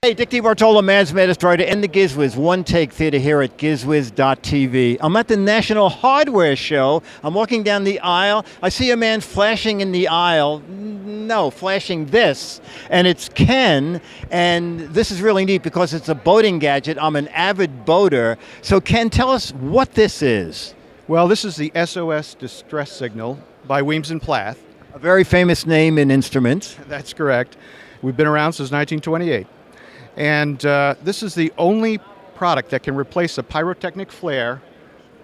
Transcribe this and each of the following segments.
Hey, Dick DeBartolo, Man's Maddest Writer, and the Gizwiz, One Take Theater here at gizwiz.tv. I'm at the National Hardware Show. I'm walking down the aisle. I see a man flashing in the aisle. No, flashing this. And it's Ken, and this is really neat because it's a boating gadget. I'm an avid boater. So Ken, tell us what this is. Well, this is the SOS Distress Signal by Weems Plath. A very famous name in instruments. That's correct. We've been around since 1928. And this is the only product that can replace a pyrotechnic flare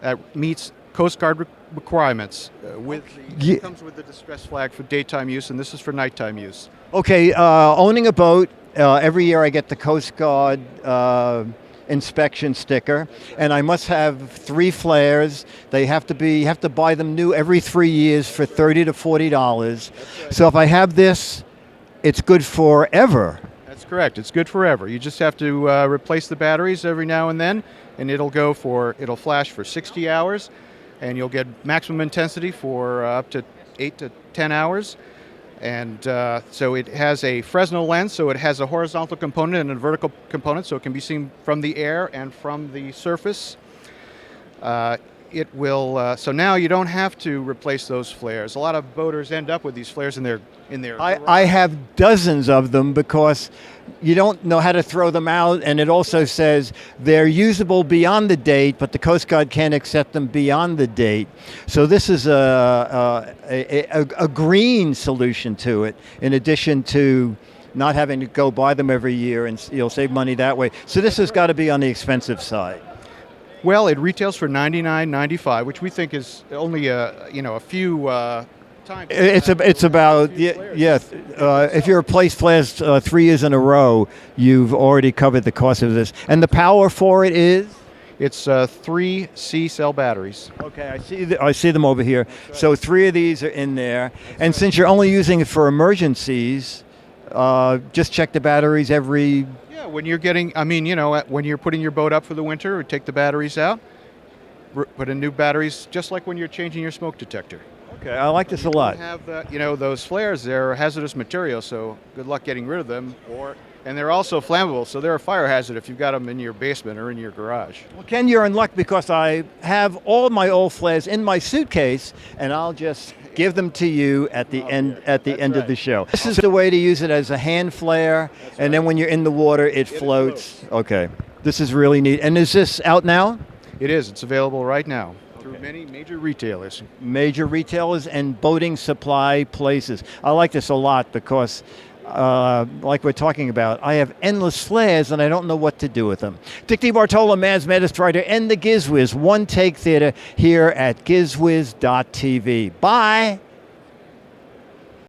that meets Coast Guard requirements. It comes with the distress flag for daytime use, and this is for nighttime use. Okay, owning a boat, every year I get the Coast Guard inspection sticker, and I must have 3 flares. They have to be, you have to buy them new every 3 years for $30 to $40. Right. So if I have this, it's good forever. That's correct. It's good forever. You just have to replace the batteries every now and then, and it'll flash for 60 hours, and you'll get maximum intensity for up to 8 to 10 hours. And so it has a Fresnel lens, so it has a horizontal component and a vertical component, so it can be seen from the air and from the surface. It will. So now you don't have to replace those flares. A lot of boaters end up with these flares in their. I have dozens of them because you don't know how to throw them out, and it also says they're usable beyond the date, but the Coast Guard can't accept them beyond the date. So this is a green solution to it, in addition to not having to go buy them every year, and you'll save money that way. So this has got to be on the expensive side. Well, it retails for $99.95, which we think is only a few times. It's about if you replace flares 3 years in a row, you've already covered the cost of this. And the power for it is? It's 3 C-cell batteries. Okay, I see them over here. So 3 of these are in there. And since you're only using it for emergencies, just check the batteries every. Yeah, when you're when you're putting your boat up for the winter, take the batteries out, put in new batteries, just like when you're changing your smoke detector. Okay, I like this a lot. Have those flares, they're hazardous material, so good luck getting rid of them. And they're also flammable, so they're a fire hazard if you've got them in your basement or in your garage. Well, Ken, you're in luck because I have all of my old flares in my suitcase, and I'll just give them to you at the end of the show. This is the way to use it as a hand flare, and then when you're in the water, it floats. Okay, this is really neat. And is this out now? It is. It's available right now through many major retailers. Major retailers and boating supply places. I like this a lot because like we're talking about, I have endless flares and I don't know what to do with them. Dick DeBartolo, Man's Maddest Writer, and the Gizwiz, One Take Theater here at gizwiz.tv. Bye.